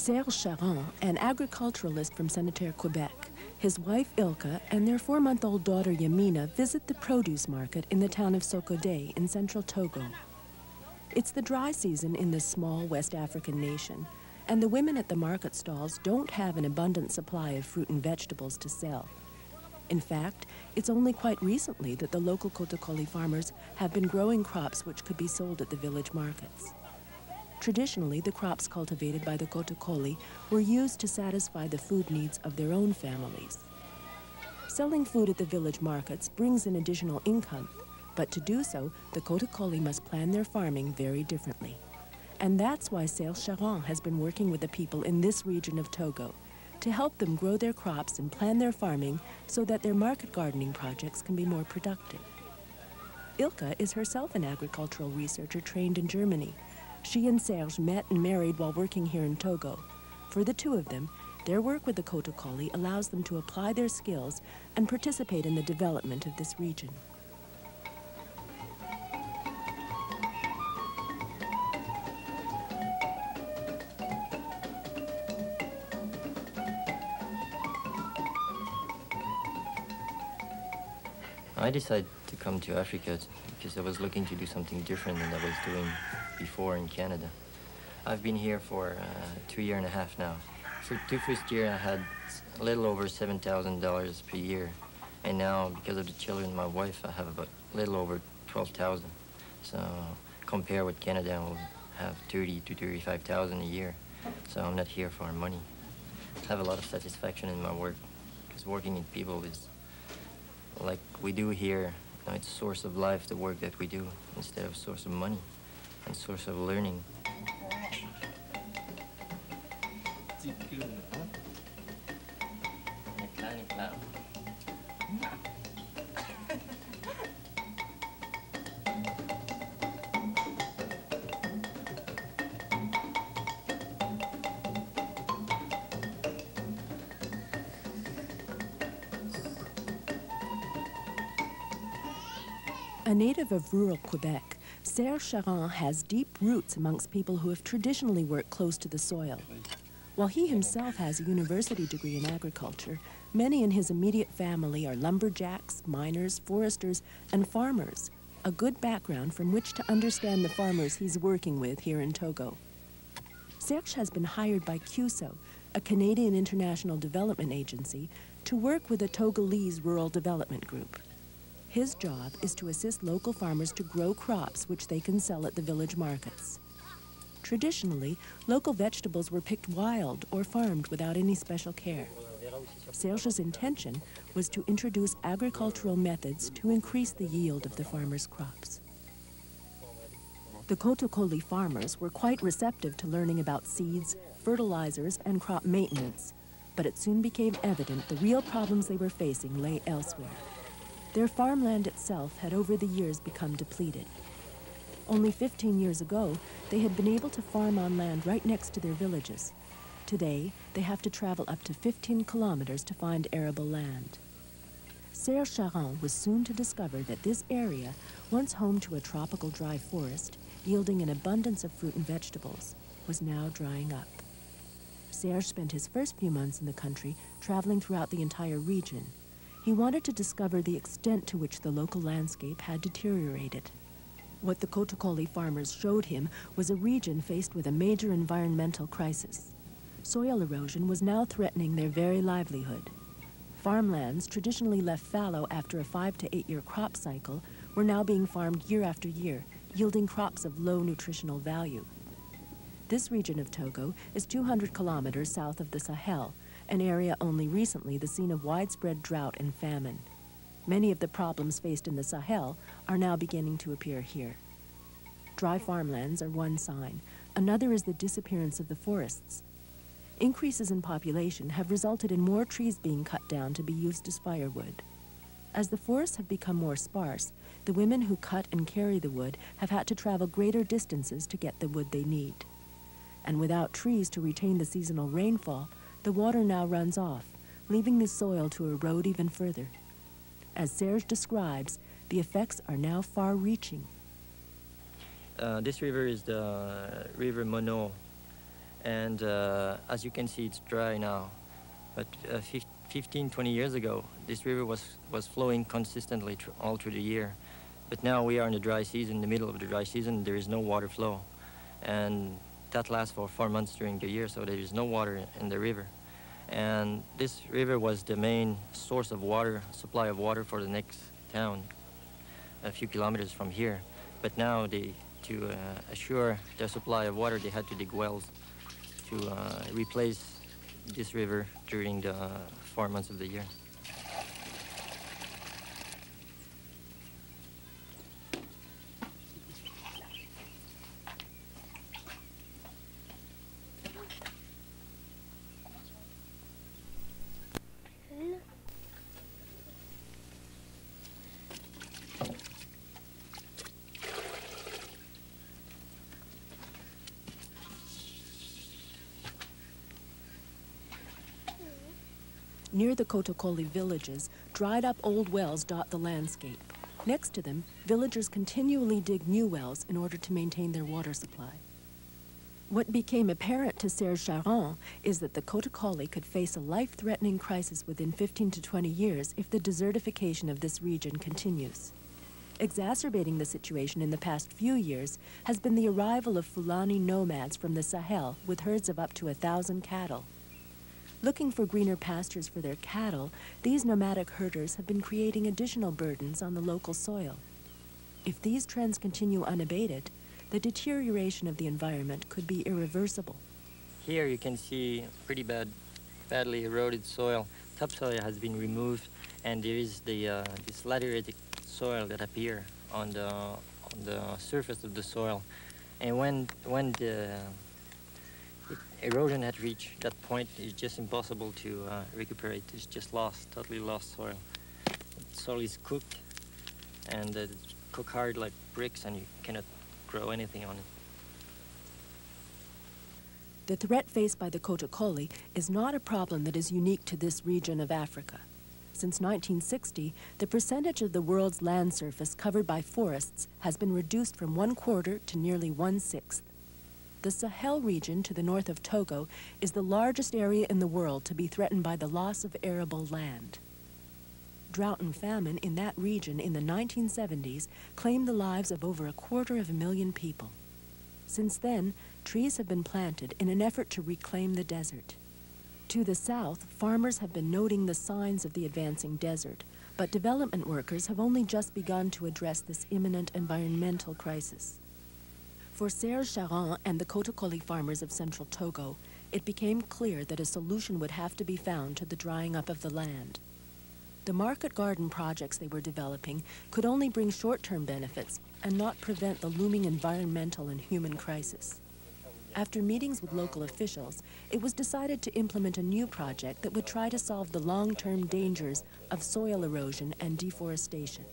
Serge Charon, an agriculturalist from Senneterre, Quebec, his wife Ilka, and their 4-month-old daughter Yamina visit the produce market in the town of Sokodé in central Togo. It's the dry season in this small West African nation, and the women at the market stalls don't have an abundant supply of fruit and vegetables to sell. In fact, it's only quite recently that the local Kotokoli farmers have been growing crops which could be sold at the village markets. Traditionally, the crops cultivated by the Kotokoli were used to satisfy the food needs of their own families. Selling food at the village markets brings an additional income, but to do so, the Kotokoli must plan their farming very differently. And that's why Serge Charon has been working with the people in this region of Togo to help them grow their crops and plan their farming so that their market gardening projects can be more productive. Ilka is herself an agricultural researcher trained in Germany. She and Serge met and married while working here in Togo. For the two of them, their work with the Kotokoli allows them to apply their skills and participate in the development of this region. I decided to come to Africa because I was looking to do something different than I was doing before in Canada. I've been here for 2.5 years now. For the first year, I had a little over $7,000 per year. And now, because of the children and my wife, I have about a little over $12,000. So compare with Canada, I'll have $30,000 to $35,000 a year. So I'm not here for money. I have a lot of satisfaction in my work because working with people is like we do here. You know, it's a source of life, the work that we do, instead of source of money and source of learning. A native of rural Quebec, Serge Charon has deep roots amongst people who have traditionally worked close to the soil. While he himself has a university degree in agriculture, many in his immediate family are lumberjacks, miners, foresters, and farmers, a good background from which to understand the farmers he's working with here in Togo. Serge has been hired by CUSO, a Canadian international development agency, to work with a Togolese rural development group. His job is to assist local farmers to grow crops which they can sell at the village markets. Traditionally, local vegetables were picked wild or farmed without any special care. Serge's intention was to introduce agricultural methods to increase the yield of the farmers' crops. The Kotokoli farmers were quite receptive to learning about seeds, fertilizers, and crop maintenance, but it soon became evident the real problems they were facing lay elsewhere. Their farmland itself had over the years become depleted. Only 15 years ago, they had been able to farm on land right next to their villages. Today, they have to travel up to 15 kilometers to find arable land. Serge Charon was soon to discover that this area, once home to a tropical dry forest, yielding an abundance of fruit and vegetables, was now drying up. Serge spent his first few months in the country traveling throughout the entire region. He wanted to discover the extent to which the local landscape had deteriorated. What the Kotokoli farmers showed him was a region faced with a major environmental crisis. Soil erosion was now threatening their very livelihood. Farmlands, traditionally left fallow after a 5 to 8 year crop cycle, were now being farmed year after year, yielding crops of low nutritional value. This region of Togo is 200 kilometers south of the Sahel, an area only recently the scene of widespread drought and famine. Many of the problems faced in the Sahel are now beginning to appear here. Dry farmlands are one sign. Another is the disappearance of the forests. Increases in population have resulted in more trees being cut down to be used as firewood. As the forests have become more sparse, the women who cut and carry the wood have had to travel greater distances to get the wood they need. And without trees to retain the seasonal rainfall, the water now runs off, leaving the soil to erode even further. As Serge describes, the effects are now far-reaching. This river is the River Mono, And as you can see, it's dry now. But 15, 20 years ago, this river was flowing consistently all through the year. But now we are in the dry season, in the middle of the dry season, there is no water flow. And that lasts for 4 months during the year, so there is no water in the river. And this river was the main source of water, supply of water for the next town, a few kilometers from here. But now to assure their supply of water, they had to dig wells to replace this river during the 4 months of the year. Near the Kotokoli villages, dried-up old wells dot the landscape. Next to them, villagers continually dig new wells in order to maintain their water supply. What became apparent to Serge Charon is that the Kotokoli could face a life-threatening crisis within 15 to 20 years if the desertification of this region continues. Exacerbating the situation in the past few years has been the arrival of Fulani nomads from the Sahel with herds of up to 1,000 cattle. Looking for greener pastures for their cattle, these nomadic herders have been creating additional burdens on the local soil. If these trends continue unabated, the deterioration of the environment could be irreversible. Here you can see pretty badly eroded soil. Topsoil has been removed, and there is this lateritic soil that appear on the surface of the soil. And when the erosion had reached that point, it's just impossible to recuperate. It's just lost, totally lost soil. The soil is cooked, and it's cooked hard like bricks, and you cannot grow anything on it. The threat faced by the Kotokoli is not a problem that is unique to this region of Africa. Since 1960, the percentage of the world's land surface covered by forests has been reduced from 1/4 to nearly 1/6. The Sahel region to the north of Togo is the largest area in the world to be threatened by the loss of arable land. Drought and famine in that region in the 1970s claimed the lives of over 250,000 people. Since then, trees have been planted in an effort to reclaim the desert. To the south, farmers have been noting the signs of the advancing desert, but development workers have only just begun to address this imminent environmental crisis. For Serge Charon and the Kotokoli farmers of central Togo, it became clear that a solution would have to be found to the drying up of the land. The market garden projects they were developing could only bring short-term benefits and not prevent the looming environmental and human crisis. After meetings with local officials, it was decided to implement a new project that would try to solve the long-term dangers of soil erosion and deforestation.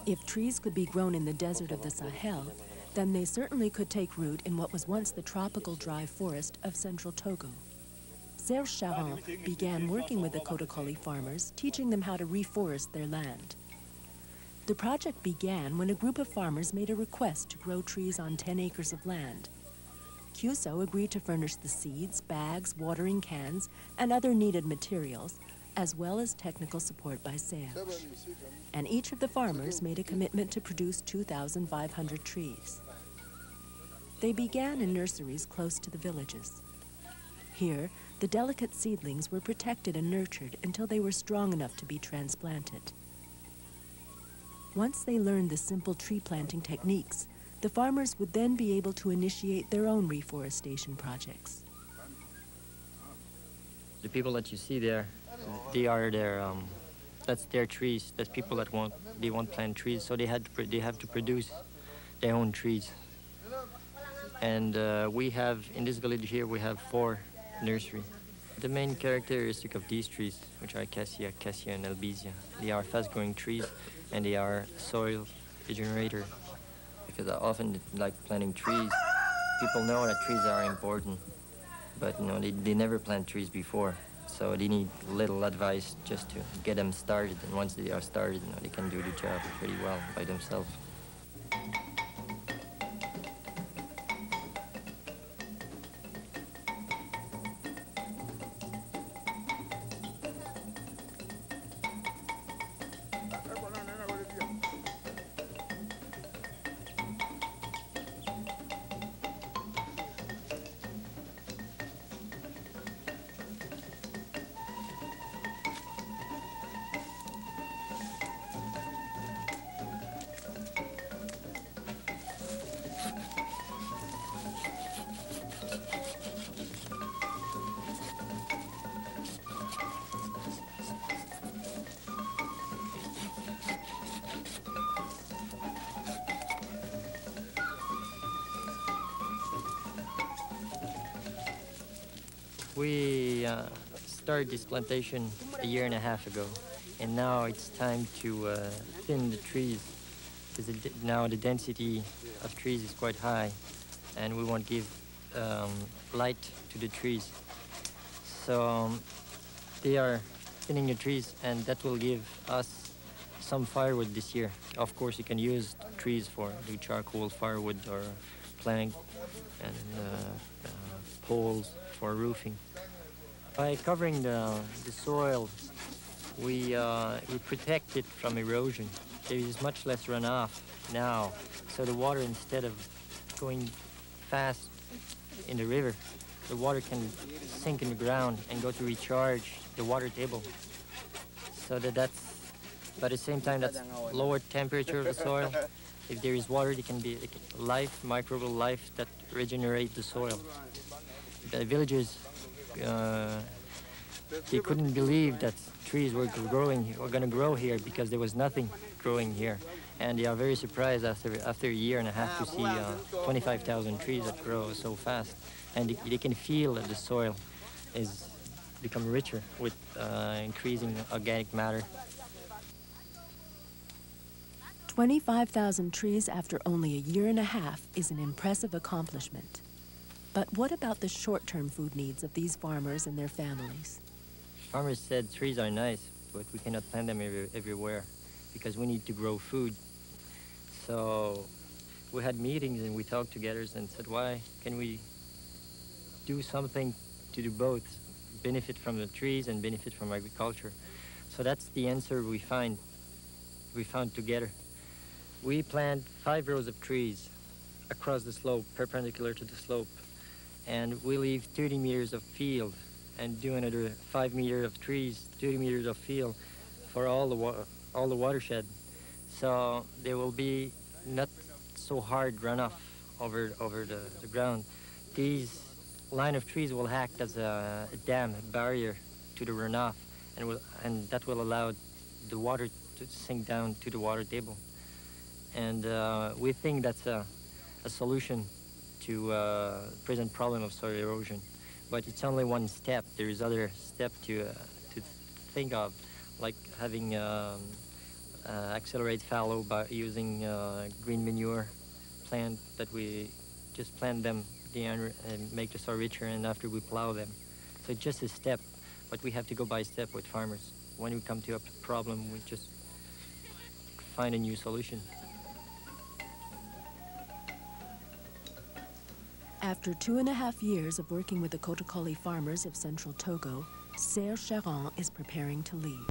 If trees could be grown in the desert of the Sahel, then they certainly could take root in what was once the tropical dry forest of central Togo. Serge Charon began working with the Kotokoli farmers, teaching them how to reforest their land. The project began when a group of farmers made a request to grow trees on 10 acres of land. CUSO agreed to furnish the seeds, bags, watering cans, and other needed materials, as well as technical support by Serge. And each of the farmers made a commitment to produce 2,500 trees. They began in nurseries close to the villages. Here, the delicate seedlings were protected and nurtured until they were strong enough to be transplanted. Once they learned the simple tree planting techniques, the farmers would then be able to initiate their own reforestation projects. The people that you see there, they are that's their trees. That's people that want plant trees, so they have to produce their own trees. And we have, in this village here, we have 4 nurseries. The main characteristic of these trees, which are cassia and albizia, they are fast-growing trees, and they are soil regenerator. Because I often like planting trees. People know that trees are important, but they never plant trees before. So they need little advice just to get them started. And once they are started, they can do the job pretty well by themselves. We started this plantation a year and a half ago, and now it's time to thin the trees, because now the density of trees is quite high, and we want to give light to the trees. So they are thinning the trees, and that will give us some firewood this year. Of course, you can use trees for do charcoal, firewood, or plank, and poles for roofing. By covering the soil, we protect it from erosion. There is much less runoff now, so the water, instead of going fast in the river, the water can sink in the ground and go to recharge the water table. So but at the same time, that's lower temperature of the soil. If there is water, there can be life, microbial life that regenerate the soil. The villagers, they couldn't believe that trees were going to grow here, because there was nothing growing here. And they are very surprised after a year and a half to see 25,000 trees that grow so fast. And they can feel that the soil is become richer with increasing organic matter. 25,000 trees after only a year and a half is an impressive accomplishment. But what about the short-term food needs of these farmers and their families? Farmers said trees are nice, but we cannot plant them everywhere, because we need to grow food. So we had meetings and we talked together and said, why can we do something to do both, benefit from the trees and benefit from agriculture? So that's the answer we found together. We plant 5 rows of trees across the slope, perpendicular to the slope, and we leave 30 meters of field and do another 5 meters of trees, 30 meters of field for all the watershed. So there will be not so hard runoff over the ground. These line of trees will act as a dam, a barrier to the runoff, and that will allow the water to sink down to the water table. And we think that's a solution to present problem of soil erosion. But it's only one step. There is other step to think of, like having accelerate fallow by using green manure plant that we just plant them and make the soil richer, and after we plow them. So it's just a step, but we have to go by step with farmers. When we come to a problem, we just find a new solution. After 2.5 years of working with the Cotacoly farmers of central Togo, Serge Charron is preparing to leave.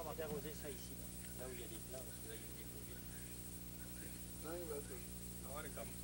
On va arroser ça ici, là où il y a des plants, parce que là il y a des produits. Non, il va tout.